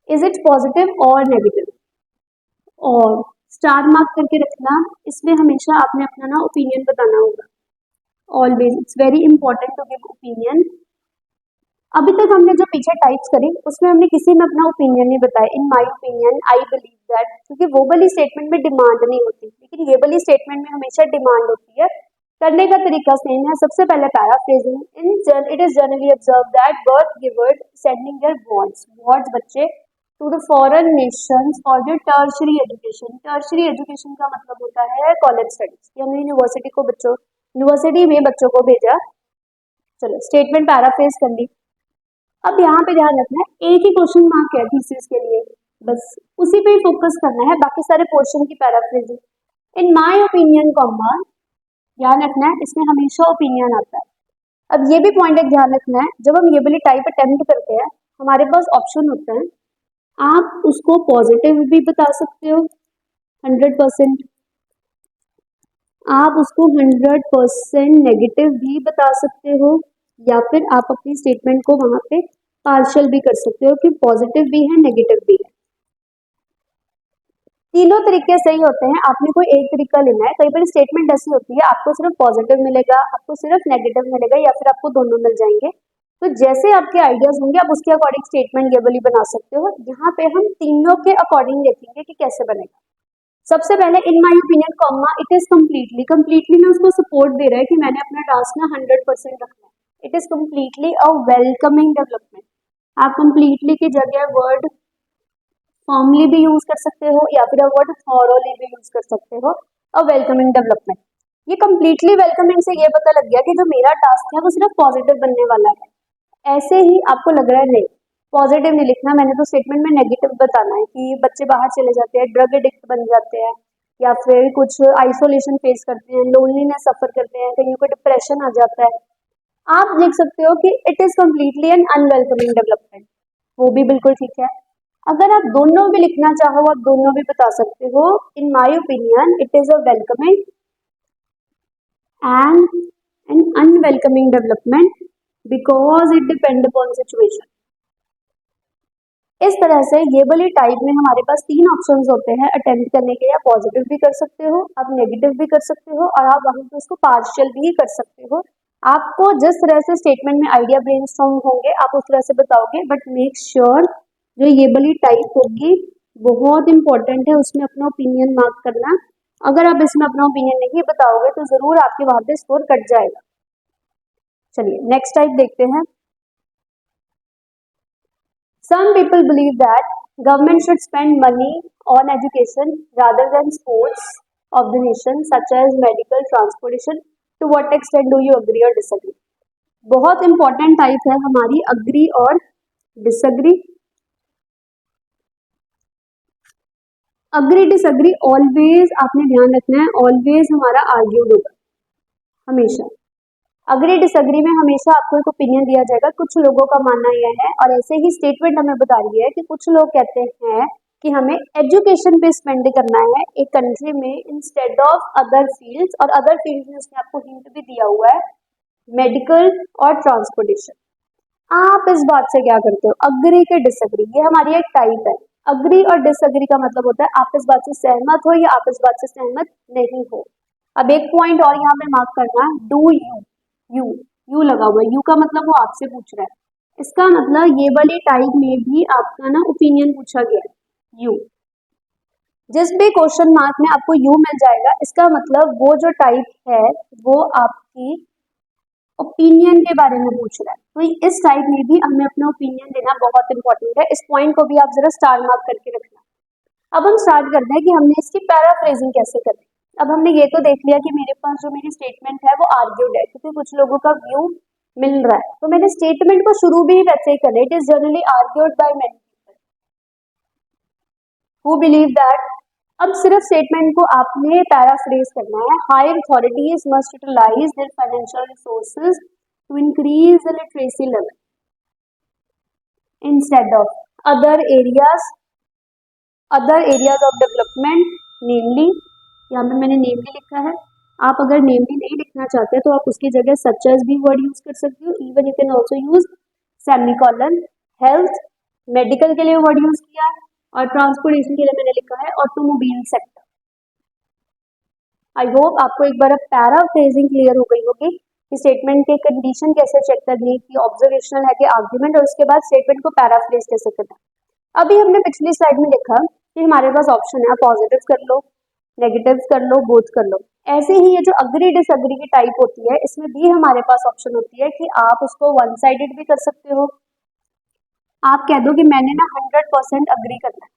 इज इट पॉजिटिव और नेगेटिव, और स्टार मार्क करके रखना। इसमें हमेशा आपने अपना ना ओपिनियन बताना होगा। Always it's very important to give opinion. अभी तक हमने जो पीछे टाइप्स करी उसमें हमने किसी में अपना ओपिनियन नहीं बताया। इन my opinion, I believe that, क्योंकि वो वाली स्टेटमेंट में डिमांड नहीं होती, लेकिन ये वाली स्टेटमेंट में हमेशा डिमांड होती है। करने का तरीका सेम है। सबसे पहले paraphrasing, it is generally observe that birth givers sending their wants बच्चे to the foreign nations for their tertiary education. Tertiary education का मतलब होता है कॉलेज स्टडीज। हमने यूनिवर्सिटी में बच्चों को भेजा। चलो स्टेटमेंट पैराफ्रेज कर ली। अब यहाँ पे ध्यान रखना है, एक ही क्वेश्चन मार्क है थीसिस के लिए, बस उसी पे ही फोकस करना है, बाकी सारे पोर्शन की paraphrasing. In my opinion comma, ध्यान रखना है इसमें हमेशा ओपिनियन आता है। अब ये भी पॉइंट एक ध्यान रखना है, जब हम ये वाली टाइप अटेम्प्ट करते हैं हमारे पास ऑप्शन होता है, आप उसको पॉजिटिव भी बता सकते हो 100%, आप उसको 100% नेगेटिव भी बता सकते हो, या फिर आप अपनी स्टेटमेंट को वहां पे पार्शियल भी कर सकते हो कि पॉजिटिव भी है नेगेटिव भी है। तीनों तरीके सही होते हैं, आपने कोई एक तरीका लेना है। कई बार स्टेटमेंट ऐसी होती है आपको सिर्फ पॉजिटिव मिलेगा, आपको सिर्फ नेगेटिव मिलेगा, या फिर आपको दोनों मिल जाएंगे। तो जैसे आपके आइडियाज होंगे आप उसके अकॉर्डिंग स्टेटमेंट ये वाली बना सकते हो। यहाँ पे हम तीनों के अकॉर्डिंग देखेंगे कि कैसे बनेगा। सबसे पहले in my opinion comma, it is completely में उसको सपोर्ट दे रहा है कि मैंने अपना टास्क ना 100% रखना है। It is completely a welcoming development. आप कम्प्लीटली की जगह वर्ड फॉर्मली भी यूज कर सकते हो, या फिर वर्ड थॉरोली भी यूज कर सकते हो। अ वेलकमिंग डेवलपमेंट, ये कम्प्लीटली वेलकमिंग से ये पता लग गया कि जो मेरा टास्क है वो सिर्फ पॉजिटिव बनने वाला है। ऐसे ही आपको लग रहा है नहीं, पॉजिटिव नहीं लिखना, मैंने तो स्टेटमेंट में नेगेटिव बताना है कि बच्चे बाहर चले जाते हैं, ड्रग एडिक्ट बन जाते हैं, या फिर कुछ आइसोलेशन फेस करते हैं, लोनलीनेस सफर करते हैं, कहीं को डिप्रेशन आ जाता है। आप लिख सकते हो कि it is completely N unwelcoming development, वो भी बिल्कुल ठीक है। अगर आप दोनों भी लिखना चाहो आप दोनों भी बता सकते हो। In my opinion it is a welcoming and an unwelcoming development because it depend upon situation. इस तरह से ये वाली टाइप में हमारे पास तीन ऑप्शंस होते हैं अटेम्प्ट करने के। आप पॉजिटिव भी कर सकते हो, आप नेगेटिव भी कर सकते हो, और आप वहां पे उसको पार्शियल भी कर सकते हो। आपको जिस तरह से स्टेटमेंट में आइडिया ब्रेनस्टॉर्म होंगे आप उस तरह से बताओगे, बट मेक श्योर जो ये वाली टाइप होगी बहुत इंपॉर्टेंट है, उसमें अपना ओपिनियन मार्क करना। अगर आप इसमें अपना ओपिनियन नहीं बताओगे तो जरूर आपके वहां पे स्कोर कट जाएगा। चलिए नेक्स्ट टाइप देखते हैं। Some people believe that government should spend money on education rather than sports of the nation, such as medical, transportation. To what extent do you agree or disagree? बहुत important type है हमारी agree और disagree. Agree disagree always आपने ध्यान रखना है, always हमारा argued होगा हमेशा। अग्री डिसअग्री में हमेशा आपको एक ओपिनियन दिया जाएगा। कुछ लोगों का मानना यह है, और ऐसे ही स्टेटमेंट हमें बता रही है कि कुछ लोग कहते हैं कि हमें एजुकेशन पे स्पेंड करना है एक कंट्री में इंस्टेड ऑफ अदर फील्ड्स, और अदर फील्ड्स में उसने आपको हिंट भी दिया हुआ है मेडिकल और ट्रांसपोर्टेशन। आप इस बात से क्या करते हो, अग्री के डिसअग्री, ये हमारी एक टाइप है। अग्री और डिसअग्री का मतलब होता है आप इस बात से सहमत हो या आप इस बात से सहमत नहीं हो। अब एक पॉइंट और यहाँ पे मार्क करना, डू यू यू लगा हुआ है, यू का मतलब वो आपसे पूछ रहा है। इसका मतलब ये वाली टाइप में भी आपका ना ओपिनियन पूछा गया है, यू। जिस भी क्वेश्चन मार्क में आपको यू मिल जाएगा इसका मतलब वो जो टाइप है वो आपकी ओपिनियन के बारे में पूछ रहा है। तो इस टाइप में भी हमें अपना ओपिनियन देना बहुत इंपॉर्टेंट है। इस पॉइंट को भी आप जरा स्टार मार्क करके रखना। अब हम स्टार्ट करते हैं कि हमने इसकी पैराफ्रेजिंग कैसे करनी। अब हमने ये तो देख लिया कि मेरे पास जो मेरी स्टेटमेंट है वो आर्ग्यूड है, क्योंकि कुछ लोगों का व्यू मिल रहा है, तो मैंने स्टेटमेंट को शुरू भी वैसे ही करना। It is generally argued by many people who believe that. अब सिर्फ स्टेटमेंट को आपने पैराफ्रेज करना है। Higher authorities must utilise their financial resources to increase the literacy level instead of other areas of development, namely, यहाँ पे मैंने नेमली लिखा है। आप अगर नेमली नहीं लिखना चाहते तो आप उसकी जगह सच एज भी वर्ड यूज कर सकते हो। Even you can also use semicolon. Health, medical के लिए वर्ड यूज किया, और ट्रांसपोर्टेशन के लिए मैंने लिखा है ऑटोमोबाइल सेक्टर। आई होप आपको एक बार अब पैराफ्रेजिंग क्लियर हो गई होगी कि स्टेटमेंट के कंडीशन कैसे चेक करनी है, कि ऑब्जर्वेशनल है कि आर्ग्यूमेंट, और उसके बाद स्टेटमेंट को पैराफ्रेज कैसे करना है। अभी हमने पिछली स्लाइड में देखा कि हमारे पास ऑप्शन है, पॉजिटिव कर लो, नेगेटिव कर लो, बोथ कर लो। ऐसे ही ये जो अग्री डिसअग्री की टाइप होती है इसमें भी हमारे पास ऑप्शन होती है कि आप उसको वन साइडेड भी कर सकते हो। आप कह दो कि मैंने ना 100% अग्री करना है,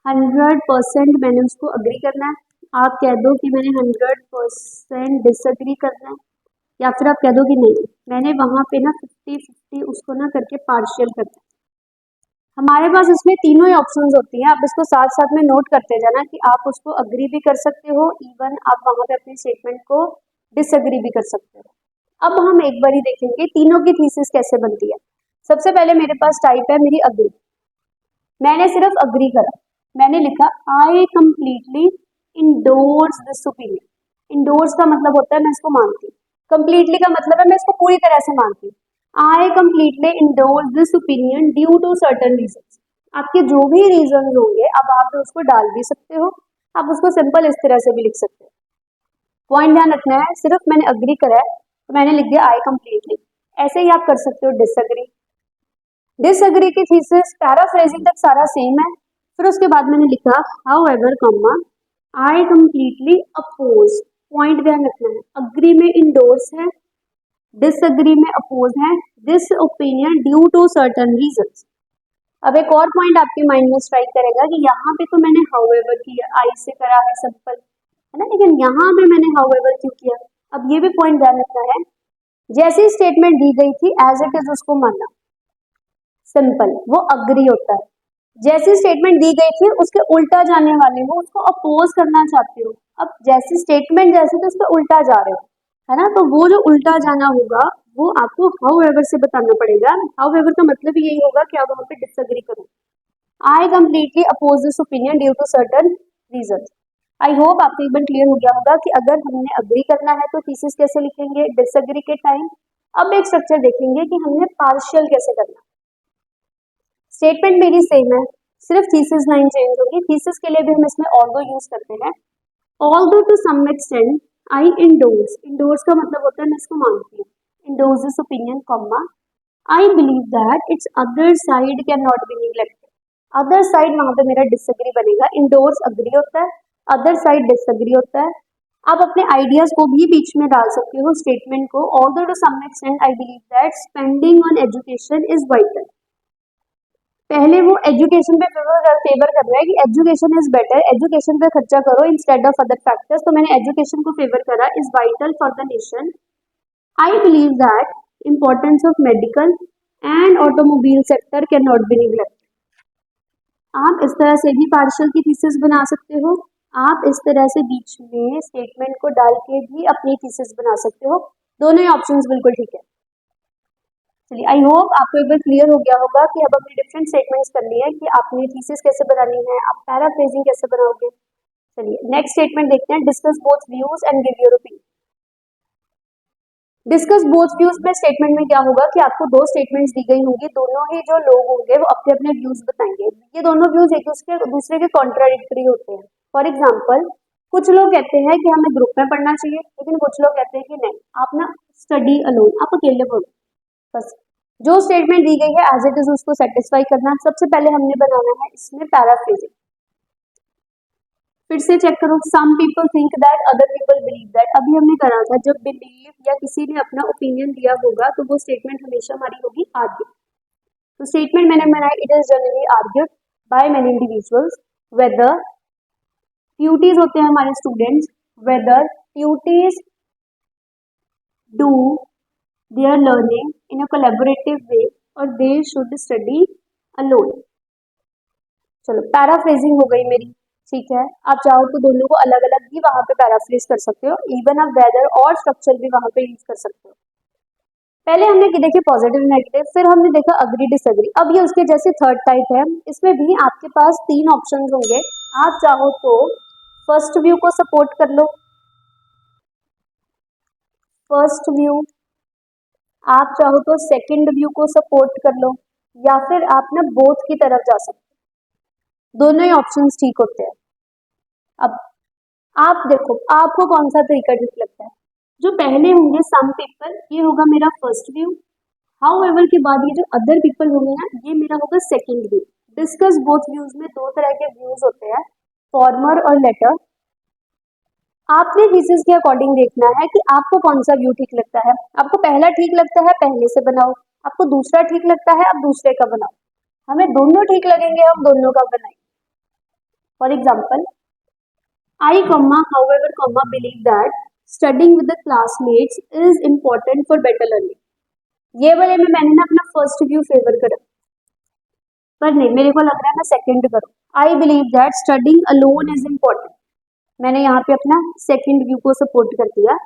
100% मैंने उसको अग्री करना है। आप कह दो कि मैंने 100% डिसअग्री करना है, या फिर आप कह दो कि नहीं मैंने वहां पे ना 50-50 उसको ना करके पार्शियल करना है। हमारे पास इसमें तीनों ही ऑप्शंस होती हैं। आप इसको साथ साथ में नोट करते जाना कि आप उसको अग्री भी कर सकते हो, इवन आप वहां पे अपनी स्टेटमेंट को डिसअग्री भी कर सकते हो। अब हम एक बार ही देखेंगे तीनों की थीसिस कैसे बनती है। सबसे पहले मेरे पास टाइप है मेरी अग्री। मैंने सिर्फ अग्री करा, मैंने लिखा I completely endorse this opinion. Endorse का मतलब होता है मैं इसको मानती हूँ, कंप्लीटली का मतलब है मैं इसको पूरी तरह से मानती हूँ। I completely endorse this opinion due to certain reasons. आपके जो भी रीजन होंगे अब आप उसको डाल भी सकते हो, आप उसको सिंपल इस तरह से भी लिख सकते हो। पॉइंट ध्यान रखना है, सिर्फ मैंने अग्री करा है तो मैंने लिख दिया आई कंप्लीटली। ऐसे ही आप कर सकते हो डिसअग्री। डिसअग्री की थीसिस पैराफ्रेजिंग तक सारा सेम है। फिर उसके बाद मैंने लिखा however comma I completely oppose. Point ध्यान रखना है, अग्री में इंडोर्स है, डिसअग्री में अपोज है, this opinion due to certain reasons. अब एक और पॉइंट आपके माइंड में स्ट्राइक करेगा कि यहाँ पे तो मैंने हाउएवर किया, आई से करा है सिंपल, है ना, लेकिन यहाँ पे मैंने हाउएवर क्यों किया। अब ये भी पॉइंट ध्यान रखना है, जैसी स्टेटमेंट दी गई थी एज इट इज उसको मानना, सिंपल, वो अग्री होता है। जैसी स्टेटमेंट दी गई थी उसके उल्टा जाने वाले हो उसको अपोज करना चाहते हो, अब जैसे स्टेटमेंट जैसे तो उस पर उल्टा जा रहे हो, है ना, तो वो जो उल्टा जाना होगा वो आपको हाउ एवर से बताना पड़ेगा। हाउ एवर का मतलब यही होगा कि आप वहां पे डिसएग्री करो। I completely oppose this opinion due to certain reason. I hope आपको एक बार क्लियर हो गया होगा कि अगर हमने अग्री करना है तो थीसिस कैसे लिखेंगे डिसएग्री के टाइम। अब एक स्ट्रक्चर देखेंगे कि हमने पार्शियल कैसे करना। स्टेटमेंट मेरी सेम है, सिर्फ थीसिस लाइन चेंज होगी। थीसिस के लिए भी हम इसमें ऑल्दो यूज करते हैं। Although to some extent I endorse, endorse का मतलब होता है मैं इसको मानती हूँ, endorse this opinion comma I believe that its other side can not be neglected. Other side वहां पे मेरा डिसएग्री बनेगा। इंडोर्स अग्री होता है, अदर साइड डिसएग्री होता है। आप अपने आइडियाज को भी बीच में डाल सकते हो स्टेटमेंट को। Although to some extent I believe that spending on education is vital. पहले वो एजुकेशन पे फेवर कर रहा है कि एजुकेशन इज बेटर, एजुकेशन पे खर्चा करो इंस्टेड ऑफ अदर फैक्टर्स, तो मैंने एजुकेशन को फेवर करा। Is vital for the nation. I believe that importance of medical and automobile sector can not be neglected. आप इस तरह से भी पार्शियल की थीसिस बना सकते हो। आप इस तरह से बीच में स्टेटमेंट को डाल के भी अपनी थीसिस बना सकते हो। दोनों ही ऑप्शंस बिल्कुल ठीक है। चलिए, आई होप आपको एक बार क्लियर हो गया होगा कि अब अपनी डिफरेंट स्टेटमेंट्स करनी है कि आपने थीसिस कैसे बनानी है, आप पैराफ्रेजिंग कैसे बनाओगे। चलिए नेक्स्ट स्टेटमेंट देखते हैं, discuss both views and give your opinion. Discuss both views में स्टेटमेंट में क्या होगा कि आपको दो स्टेटमेंट्स दी गई होंगी, दोनों ही जो लोग होंगे वो अपने अपने व्यूज बताएंगे। ये दोनों व्यूज एक दूसरे के कॉन्ट्राडिक्टरी होते हैं। फॉर एग्जाम्पल, कुछ लोग कहते हैं कि हमें ग्रुप में पढ़ना चाहिए, लेकिन कुछ लोग कहते हैं कि नहीं, आप ना स्टडी अलोन, आप अकेले पढ़ो। बस जो स्टेटमेंट दी गई है एज इट इज उसको सेटिस्फाई करना। सबसे पहले हमने बनाना है इसमें पैराफ्रेजिंग। फिर से चेक करो, some people think that, other people believe that. अभी हमने करा था जब बिलीव या किसी ने अपना ओपिनियन दिया होगा तो वो स्टेटमेंट हमेशा हमारी होगी आर्ग्यू। तो स्टेटमेंट मैंने बनाया, it is generally argued by many individuals whether tutees होते हैं हमारे students, whether tutees do their learning in a collaborative way और दे शुड स्टडी अलोन। चलो पैराफ्रेजिंग हो गई मेरी, ठीक है। आप चाहो तो दोनों को अलग अलग भी वहां पे पैराफ्रेज कर सकते हो, इवन आप वेदर और स्ट्रक्चर भी वहां पे यूज कर सकते हो। पहले हमने देखी पॉजिटिव नेगेटिव, फिर हमने देखा अग्री डिसएग्री। अब ये उसके जैसे थर्ड टाइप है, इसमें भी आपके पास तीन ऑप्शन होंगे। आप चाहो तो फर्स्ट व्यू को सपोर्ट कर लो, फर्स्ट व्यू, आप चाहो तो सेकंड व्यू को सपोर्ट कर लो, या फिर आप ना बोथ की तरफ जा सकते हो। दोनों ही ऑप्शंस ठीक होते हैं। अब आप देखो आपको कौन सा तरीका ठीक लगता है। जो पहले होंगे सम पीपल, ये होगा मेरा फर्स्ट व्यू। हाउ एवर के बाद ये जो अदर पीपल होंगे ना, ये मेरा होगा second view. Discuss both views में दो तरह के व्यूज होते हैं, फॉर्मर और लेटर। आपने थीसिस के अकॉर्डिंग देखना है कि आपको कौन सा व्यू ठीक लगता है। आपको पहला ठीक लगता है, पहले से बनाओ। आपको दूसरा ठीक लगता है, आप दूसरे का बनाओ। हमें दोनों ठीक लगेंगे, हम दोनों का बनाएंगे। For example, I, however, believe that studying with the classmates is important for better learning. ये वाले में मैंने ना अपना फर्स्ट व्यू फेवर करा, पर नहीं, मेरे को लग रहा है मैं सेकंड करूं। I believe that studying alone is important. मैंने यहाँ पे अपना सेकंड व्यू को सपोर्ट कर दिया।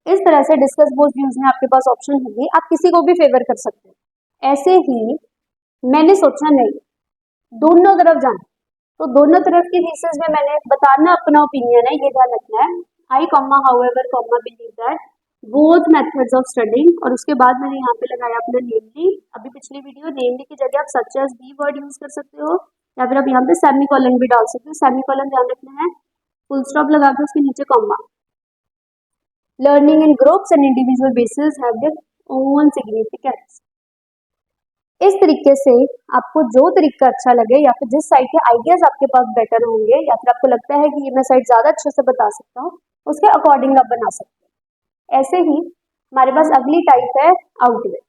इस तरह से डिस्कस बोथ व्यूज में आपके पास ऑप्शन होंगे, आप किसी को भी फेवर कर सकते हैं। ऐसे ही मैंने सोचा नहीं, दोनों तरफ जाना, तो दोनों तरफ की थीसिस में मैंने बताना अपना ओपिनियन है, ये ध्यान रखना है। I however believe that both methods of studying, और उसके बाद मैंने यहाँ पे लगाया अपना नेमली। अभी पिछली वीडियो नेमली की जगह आप such as B word use कर सकते हो, या फिर आप यहाँ पे सेमीकोलन भी डाल सकते हो। सेमीकोलन ध्यान रखना है, फुल स्टॉप लगा के उसके नीचे comma. Learning in groups and individual basis have their own significance. इस तरीके से आपको जो तरीका अच्छा लगे, या फिर जिस साइड के आइडियाज आपके पास बेटर होंगे, या फिर आपको लगता है कि ये मैं साइड ज्यादा अच्छे से बता सकता हूँ, उसके अकॉर्डिंग आप बना सकते हैं। ऐसे ही हमारे पास अगली टाइप है आउटवे।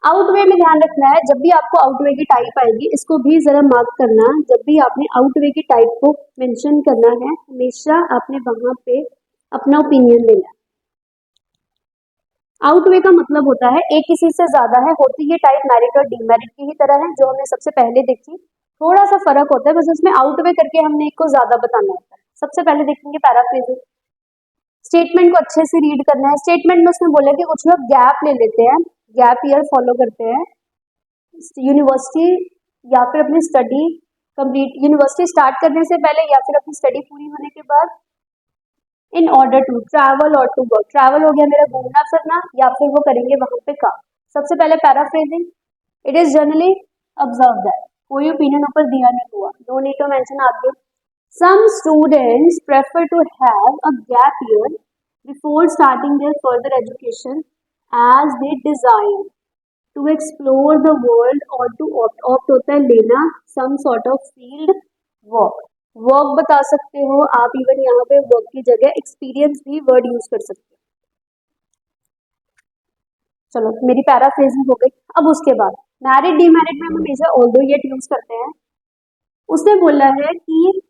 आउटवे में ध्यान रखना है, जब भी आपको आउटवे की टाइप आएगी, इसको भी जरा मार्क करना। जब भी आपने आउटवे की टाइप को मेंशन करना है, हमेशा आपने वहां पे अपना ओपिनियन देना है। आउटवे का मतलब होता है एक किसी से ज्यादा है। होती ये टाइप मेरिट और डीमेरिट की ही तरह है, जो हमने सबसे पहले देखी। थोड़ा सा फर्क होता है, बस उसमें आउटवे करके हमने एक को ज्यादा बताना होता है। सबसे पहले देखेंगे पैराफ्रेजिंग। स्टेटमेंट को अच्छे से रीड करना है। स्टेटमेंट में उसने बोला कि कुछ लोग गैप ले लेते हैं, गैप ईयर फॉलो करते हैं यूनिवर्सिटी या फिर अपनी स्टडी कंप्लीट, यूनिवर्सिटी स्टार्ट करने से पहले या फिर अपनी स्टडी पूरी होने के बाद, इन ऑर्डर टू ट्रैवल और टू वर्क। ट्रैवल हो गया मेरा घूमना फिरना, या फिर वो करेंगे वहां पे काम। सबसे पहले paraphrasing, it is generally observe that, कोई ओपिनियन ऊपर दिया नहीं हुआ, नो नीड टू मेंशन आगे। Some students prefer to have a gap year before starting their further education as they design to explore the world और to opt होता है लेना some sort of field work. Work बता सकते हो आप, even यहाँ पे वर्क की जगह एक्सपीरियंस भी वर्ड यूज कर सकते हो। चलो मेरी पैराफ्रेजिंग हो गई। अब उसके बाद मैरिड डीमैरिड में हम हमेशा ऑल्दो येट यूज करते हैं। उसने बोला है कि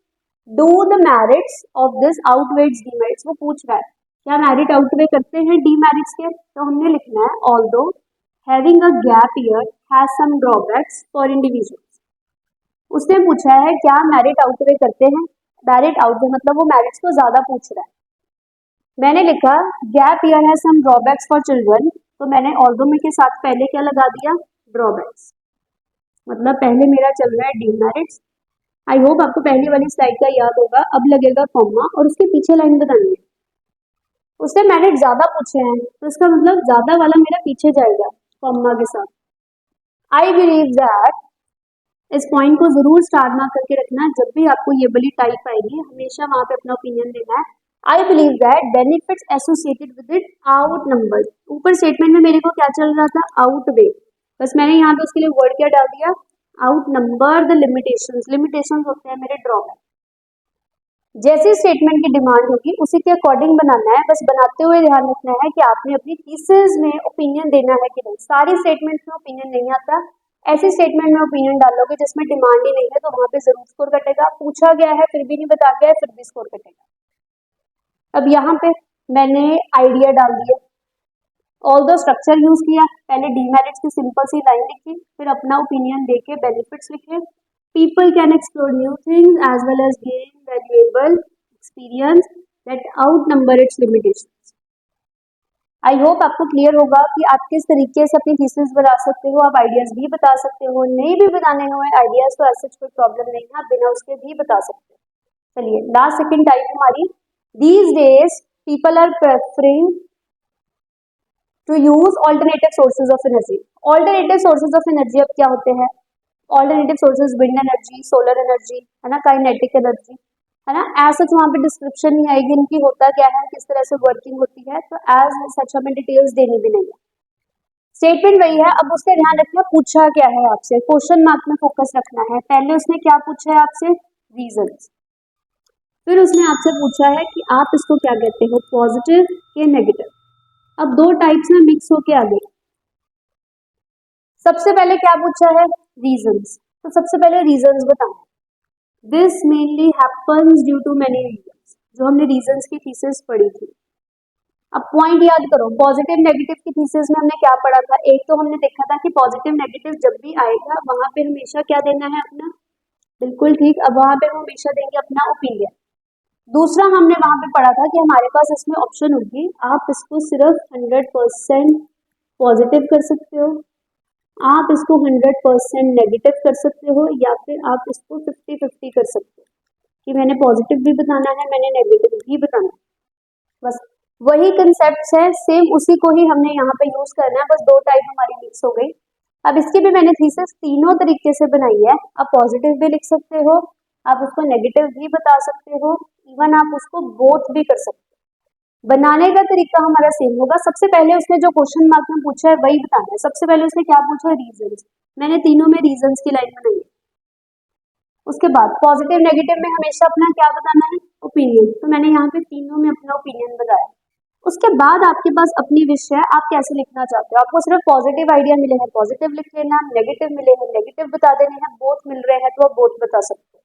do the merits of this outweighs demerits, वो पूछ रहा है क्या मैरिट आउटवे करते हैं डीमेरिट्स के, तो हमने लिखना है although having a gap year has some drawbacks for individuals. उसने पूछा है क्या मैरिट आउटवे करते हैं, मैरिट आउटवे मतलब वो मैरिट्स को ज्यादा पूछ रहा है। मैंने लिखा gap year has some drawbacks for children, तो मैंने ऑल्दो में के साथ पहले क्या लगा दिया, ड्रॉबैक्स, मतलब पहले मेरा चल रहा है डीमेरिट्स। आई होप आपको पहली वाली स्लाइड का याद होगा। अब लगेगा कॉमा और उसके पीछे लाइन बतानी है। उसने मैरिट ज्यादा पूछे हैं तो इसका मतलब ज्यादा वाला मेरा पीछे जाएगा कॉमा के साथ। आई बिलीव दैट, इस पॉइंट को जरूर स्टार मार्क करके रखना, जब भी आपको ये वाली टाइप आएगी हमेशा वहां पे अपना ओपिनियन देना है। आई believe that benefits associated with it out number, ऊपर स्टेटमेंट में मेरे को क्या चल रहा था, आउट वे, बस मैंने यहाँ पे उसके लिए वर्ड क्या डाल दिया, out number the limitations. Limitations होते हैं मेरे ड्रॉबैक। जैसी स्टेटमेंट की डिमांड होगी उसी के अकॉर्डिंग बनाना है, बस बनाते हुए ध्यान रखना है कि आपने अपनी थीसिस में ओपिनियन देना है कि नहीं। सारी स्टेटमेंट में ओपिनियन नहीं आता, ऐसी स्टेटमेंट में ओपिनियन डालोगे जिसमें डिमांड ही नहीं है तो वहां पे जरूर स्कोर कटेगा। पूछा गया है फिर भी नहीं बता गया है फिर भी स्कोर कटेगा। अब यहाँ पे मैंने आइडिया डाल दिया, ऑल द स्ट्रक्चर यूज किया, पहले डीमेरिट्स की सिंपल सी लाइन लिखी, फिर अपना ओपिनियन देके बेनिफिट्स लिखे। People can explore new things as well as gain valuable experience that outnumber its limitations. I hope आपको क्लियर होगा कि आप किस तरीके से अपनी थीसिस बना सकते हो। आप आइडियाज भी बता सकते हो, नहीं भी बताने हुए आइडियाज तो ऐसा कोई प्रॉब्लम नहीं है, आप बिना उसके भी बता सकते हो। चलिए लास्ट सेकंड टाइप हमारी, these days people are preferring to use alternative sources of energy. Alternative sources of energy अब क्या होते हैं, alternative sources wind energy, solar energy, है ना, काइनेटिक एनर्जी, है ना। एज सच वहां पे डिस्क्रिप्शन नहीं आएगी इनकी होता क्या है, किस तरह से वर्किंग होती है, तो एज सच हमें डिटेल्स देनी भी नहीं है। स्टेटमेंट वही है, अब उससे ध्यान रखना पूछा क्या है आपसे, क्वेश्चन मार्क में फोकस रखना है। पहले उसने क्या पूछा है आपसे, रीजंस, फिर उसने आपसे पूछा है कि आप इसको क्या कहते हो, पॉजिटिव के नेगेटिव। अब दो टाइप्स में मिक्स होके आ गई। सबसे पहले क्या पूछा है, रीजंस, तो सबसे पहले रीजंस बताओ। This mainly happens due to many reasons, जो हमने रीजंस की थीसिस पढ़ी थी। अब पॉइंट याद करो, पॉजिटिव नेगेटिव की थीसिस में हमने क्या पढ़ा था, एक तो हमने देखा था कि पॉजिटिव नेगेटिव जब भी आएगा वहां पे हमेशा क्या देना है अपना, बिल्कुल ठीक, अब वहां पे हम हमेशा देंगे अपना ओपिनियन। दूसरा हमने वहां पे पढ़ा था कि हमारे पास इसमें ऑप्शन होगी, आप इसको सिर्फ 100% पॉजिटिव कर सकते हो, आप इसको 100% नेगेटिव कर सकते हो, या फिर आप इसको 50-50 कर सकते हो कि मैंने पॉजिटिव भी बताना है मैंने नेगेटिव भी बताना है। बस वही कंसेप्ट है, सेम उसी को ही हमने यहाँ पे यूज करना है, बस दो टाइप हमारी मिक्स हो गई। अब इसकी भी मैंने थीसिस तीनों तरीके से बनाई है, आप पॉजिटिव भी लिख सकते हो, आप उसको नेगेटिव भी बता सकते हो, इवन आप उसको बोथ भी कर सकते हो। बनाने का तरीका हमारा सेम होगा। सबसे पहले उसने जो क्वेश्चन मार्क में पूछा है वही बताना है। सबसे पहले उसने क्या पूछा, रीजंस, मैंने तीनों में रीजंस की लाइन बनाई है। उसके बाद पॉजिटिव नेगेटिव में हमेशा अपना क्या बताना है, ओपिनियन, तो मैंने यहाँ पे तीनों में अपना ओपिनियन बताया। उसके बाद आपके पास अपनी विश है, आप कैसे लिखना चाहते हो, आपको सिर्फ पॉजिटिव आइडिया मिले हैं पॉजिटिव लिख लेना, नेगेटिव मिले हैं नेगेटिव बता देने हैं, बोथ मिल रहे हैं तो आप बोथ बता सकते हो।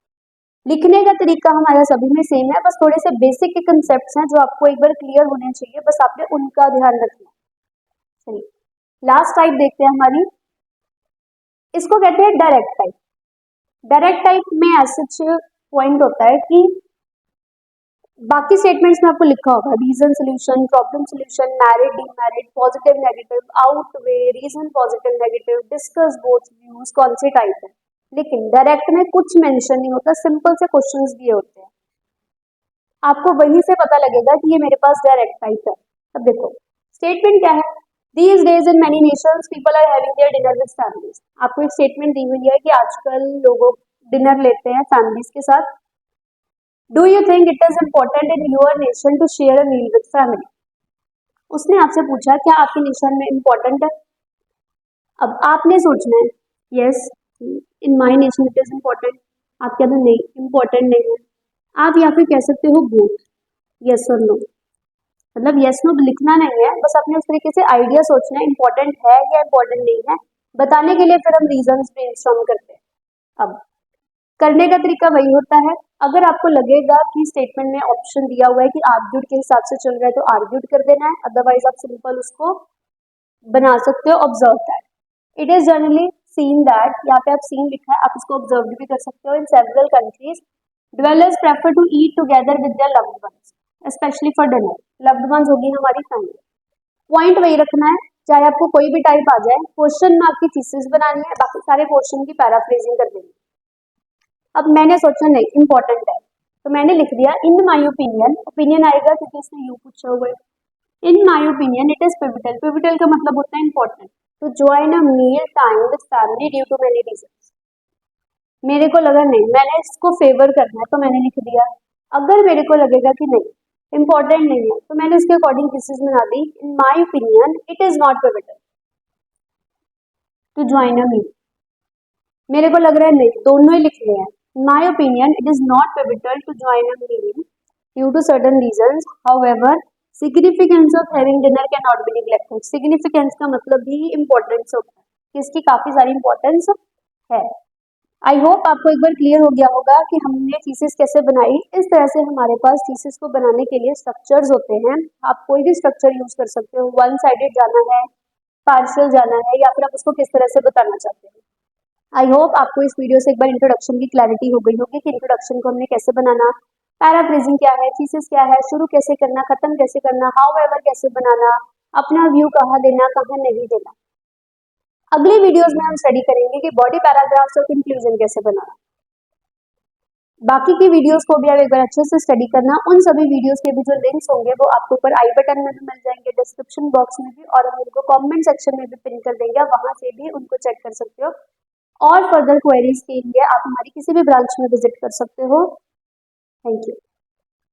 लिखने का तरीका हमारा सभी में सेम है, बस थोड़े से बेसिक के कंसेप्ट्स हैं जो आपको एक बार क्लियर होने चाहिए, बस आपने उनका ध्यान रखना। चलिए लास्ट टाइप देखते हैं हमारी, इसको कहते हैं डायरेक्ट टाइप। डायरेक्ट टाइप में ऐसा पॉइंट होता है कि बाकी स्टेटमेंट्स में आपको लिखा होगा reason solution, problem solution, merit demerit, positive negative, outweigh, reason positive negative, discuss both views, कौन से टाइप है। लेकिन डायरेक्ट में कुछ मेंशन नहीं होता, सिंपल से क्वेश्चंस दिए होते हैं, आपको वहीं से पता लगेगा कि ये मेरे पास डायरेक्ट टाइप है। अब देखो स्टेटमेंट क्या है, these days in many nations people are having their dinner with families. आपको एक स्टेटमेंट दी हुई है कि आजकल लोग डिनर लेते हैं फैमिलीज के साथ। Do you think it is important in your nation to share a meal with family. उसने आपसे पूछा क्या आपके नेशन में इम्पोर्टेंट है। अब आपने सोचना है yes in my nation it is important, आप कहते हैं नहीं इम्पोर्टेंट नहीं है। आप या फिर कह सकते हो बोथ, यस और नो। मतलब यस नो लिखना नहीं है, बस अपने उस तरीके से आइडिया सोचना है इम्पोर्टेंट है या इम्पोर्टेंट नहीं है। बताने के लिए फिर हम रीजंस ब्रेनस्टॉर्म करते हैं। अब करने का तरीका वही होता है, अगर आपको लगेगा कि स्टेटमेंट में ऑप्शन दिया हुआ है कि आर्ग्यूड के हिसाब से चल रहा है तो आर्ग्यूड कर देना है, अदरवाइज आप सिंपल उसको बना सकते हो observe that. It is generally seen that, यहाँ पे आप सीन लिखा है, आप इसको ऑब्जर्व भी कर सकते हो। In several countries dwellers prefer to eat together with their loved ones, especially for dinner. loved ones होगी हमारी फैमिली। पॉइंट वही रखना है, चाहे आपको कोई भी टाइप आ जाए। क्वेश्चन में आपकी थीसिस बनानी है, बाकी सारे क्वेश्चन की पैराफ्रेजिंग कर देनी है। अब मैंने सोचा नहीं इम्पोर्टेंट है तो मैंने लिख दिया इन माई ओपिनियन, ओपिनियन आएगा क्योंकि इसने यू पूछा हुआ है। In my opinion it is pivotal, pivotal का मतलब होता है इंपॉर्टेंट, तो join a meal time with family due to many reasons. मेरे को लगा नहीं मैंने इसको फेवर करना है तो मैंने लिख दिया। अगर मेरे को लगेगा कि नहीं इम्पोर्टेंट नहीं है तो मैंने उसके अकॉर्डिंग थीसिस बना दी in my opinion it is not pivotal to join a meal. मेरे को लग रहा है नहीं दोनों ही लिखने हैं। My opinion it is not pivotal to join a meal due to certain reasons, however significance of having dinner can not be neglected. Significance का मतलब भी इंपॉर्टेंस होता है, इसकी काफी सारी इंपॉर्टेंस है। आई होप आपको एक बार क्लियर हो गया होगा कि हमने थीसिस कैसे बनाई। इस तरह से हमारे पास थीसिस को बनाने के लिए स्ट्रक्चर्स होते हैं, आप कोई भी स्ट्रक्चर यूज कर सकते हो। वन साइडेड जाना है, पार्शियल जाना है, या फिर आप उसको किस तरह से बताना चाहते हैं। आई होप आपको इस वीडियो से एक बार इंट्रोडक्शन की क्लैरिटी हो गई होगी कि इंट्रोडक्शन को हमने कैसे बनाना, पैराफ्रेजिंग क्या है, थीसिस क्या है, शुरू कैसे करना, खत्म कैसे करना, हाउएवर कैसे बनाना, अपना व्यू कहाँ देना कहाँ नहीं देना। अगली वीडियोस में हम स्टडी करेंगे कि बॉडी पैराग्राफ्स और कंक्लूजन कैसे बनाना। बाकी की वीडियोस को भी आप एक बार अच्छे से स्टडी करना। उन सभी वीडियोस के भी जो लिंक्स होंगे वो आपको ऊपर आई बटन में भी मिल जाएंगे, डिस्क्रिप्शन बॉक्स में भी, और हम उनको कमेंट सेक्शन में भी पिन कर देंगे, वहां से भी उनको चेक कर सकते हो। और फर्दर क्वेरीज के लिए आप हमारी किसी भी ब्रांच में विजिट कर सकते हो। Thank you.